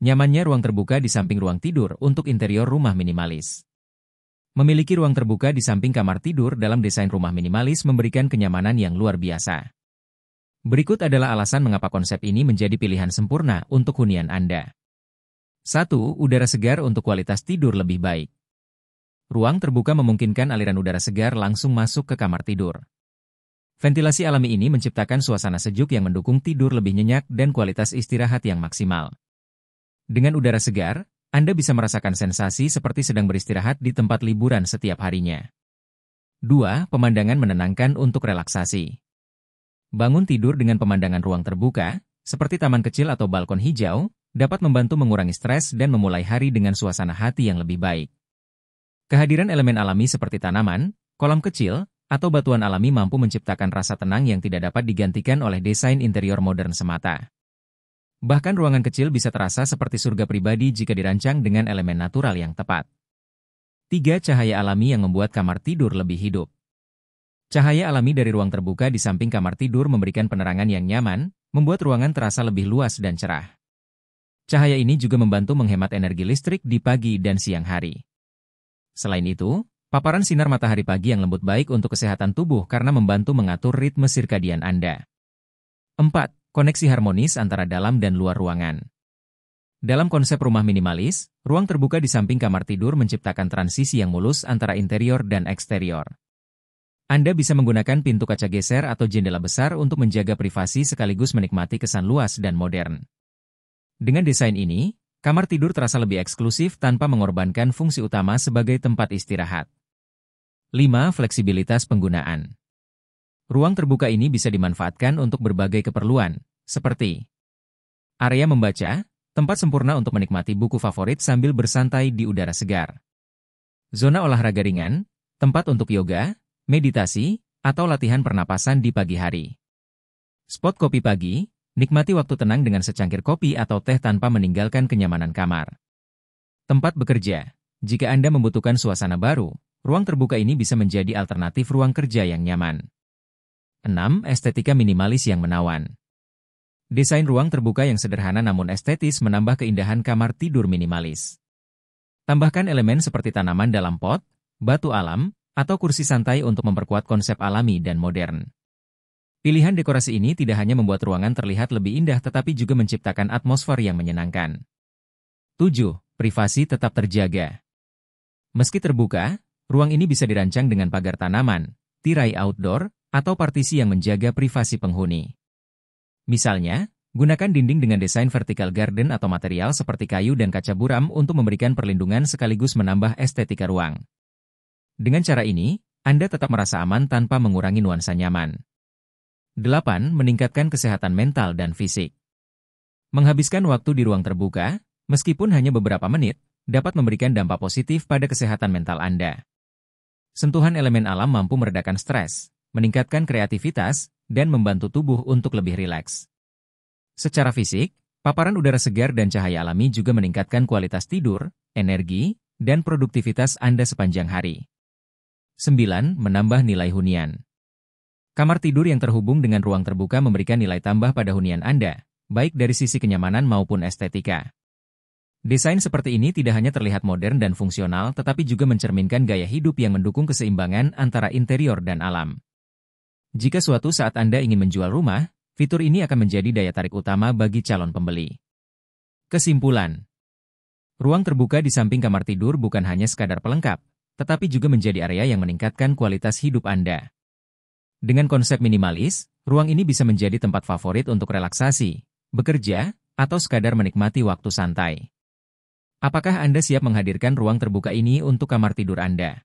Nyamannya ruang terbuka di samping ruang tidur untuk interior rumah minimalis. Memiliki ruang terbuka di samping kamar tidur dalam desain rumah minimalis memberikan kenyamanan yang luar biasa. Berikut adalah alasan mengapa konsep ini menjadi pilihan sempurna untuk hunian Anda. 1. Udara segar untuk kualitas tidur lebih baik. Ruang terbuka memungkinkan aliran udara segar langsung masuk ke kamar tidur. Ventilasi alami ini menciptakan suasana sejuk yang mendukung tidur lebih nyenyak dan kualitas istirahat yang maksimal. Dengan udara segar, Anda bisa merasakan sensasi seperti sedang beristirahat di tempat liburan setiap harinya. 2. Pemandangan menenangkan untuk relaksasi. Bangun tidur dengan pemandangan ruang terbuka, seperti taman kecil atau balkon hijau, dapat membantu mengurangi stres dan memulai hari dengan suasana hati yang lebih baik. Kehadiran elemen alami seperti tanaman, kolam kecil, atau batuan alami mampu menciptakan rasa tenang yang tidak dapat digantikan oleh desain interior modern semata. Bahkan ruangan kecil bisa terasa seperti surga pribadi jika dirancang dengan elemen natural yang tepat. 3. Cahaya alami yang membuat kamar tidur lebih hidup. Cahaya alami dari ruang terbuka di samping kamar tidur memberikan penerangan yang nyaman, membuat ruangan terasa lebih luas dan cerah. Cahaya ini juga membantu menghemat energi listrik di pagi dan siang hari. Selain itu, paparan sinar matahari pagi yang lembut baik untuk kesehatan tubuh karena membantu mengatur ritme sirkadian Anda. 4. Koneksi harmonis antara dalam dan luar ruangan. Dalam konsep rumah minimalis, ruang terbuka di samping kamar tidur menciptakan transisi yang mulus antara interior dan eksterior. Anda bisa menggunakan pintu kaca geser atau jendela besar untuk menjaga privasi sekaligus menikmati kesan luas dan modern. Dengan desain ini, kamar tidur terasa lebih eksklusif tanpa mengorbankan fungsi utama sebagai tempat istirahat. 5. Fleksibilitas penggunaan. Ruang terbuka ini bisa dimanfaatkan untuk berbagai keperluan, seperti area membaca, tempat sempurna untuk menikmati buku favorit sambil bersantai di udara segar. Zona olahraga ringan, tempat untuk yoga, meditasi, atau latihan pernapasan di pagi hari. Spot kopi pagi, nikmati waktu tenang dengan secangkir kopi atau teh tanpa meninggalkan kenyamanan kamar. Tempat bekerja, jika Anda membutuhkan suasana baru, ruang terbuka ini bisa menjadi alternatif ruang kerja yang nyaman. 6. Estetika minimalis yang menawan. Desain ruang terbuka yang sederhana namun estetis menambah keindahan kamar tidur minimalis. Tambahkan elemen seperti tanaman dalam pot, batu alam, atau kursi santai untuk memperkuat konsep alami dan modern. Pilihan dekorasi ini tidak hanya membuat ruangan terlihat lebih indah tetapi juga menciptakan atmosfer yang menyenangkan. 7. Privasi tetap terjaga. Meski terbuka, ruang ini bisa dirancang dengan pagar tanaman, tirai outdoor, atau partisi yang menjaga privasi penghuni. Misalnya, gunakan dinding dengan desain vertical garden atau material seperti kayu dan kaca buram untuk memberikan perlindungan sekaligus menambah estetika ruang. Dengan cara ini, Anda tetap merasa aman tanpa mengurangi nuansa nyaman. 8. Meningkatkan kesehatan mental dan fisik. Menghabiskan waktu di ruang terbuka, meskipun hanya beberapa menit, dapat memberikan dampak positif pada kesehatan mental Anda. Sentuhan elemen alam mampu meredakan stres, meningkatkan kreativitas, dan membantu tubuh untuk lebih rileks. Secara fisik, paparan udara segar dan cahaya alami juga meningkatkan kualitas tidur, energi, dan produktivitas Anda sepanjang hari. 9. Menambah nilai hunian. Kamar tidur yang terhubung dengan ruang terbuka memberikan nilai tambah pada hunian Anda, baik dari sisi kenyamanan maupun estetika. Desain seperti ini tidak hanya terlihat modern dan fungsional tetapi juga mencerminkan gaya hidup yang mendukung keseimbangan antara interior dan alam. Jika suatu saat Anda ingin menjual rumah, fitur ini akan menjadi daya tarik utama bagi calon pembeli. Kesimpulan. Ruang terbuka di samping kamar tidur bukan hanya sekadar pelengkap, tetapi juga menjadi area yang meningkatkan kualitas hidup Anda. Dengan konsep minimalis, ruang ini bisa menjadi tempat favorit untuk relaksasi, bekerja, atau sekadar menikmati waktu santai. Apakah Anda siap menghadirkan ruang terbuka ini untuk kamar tidur Anda?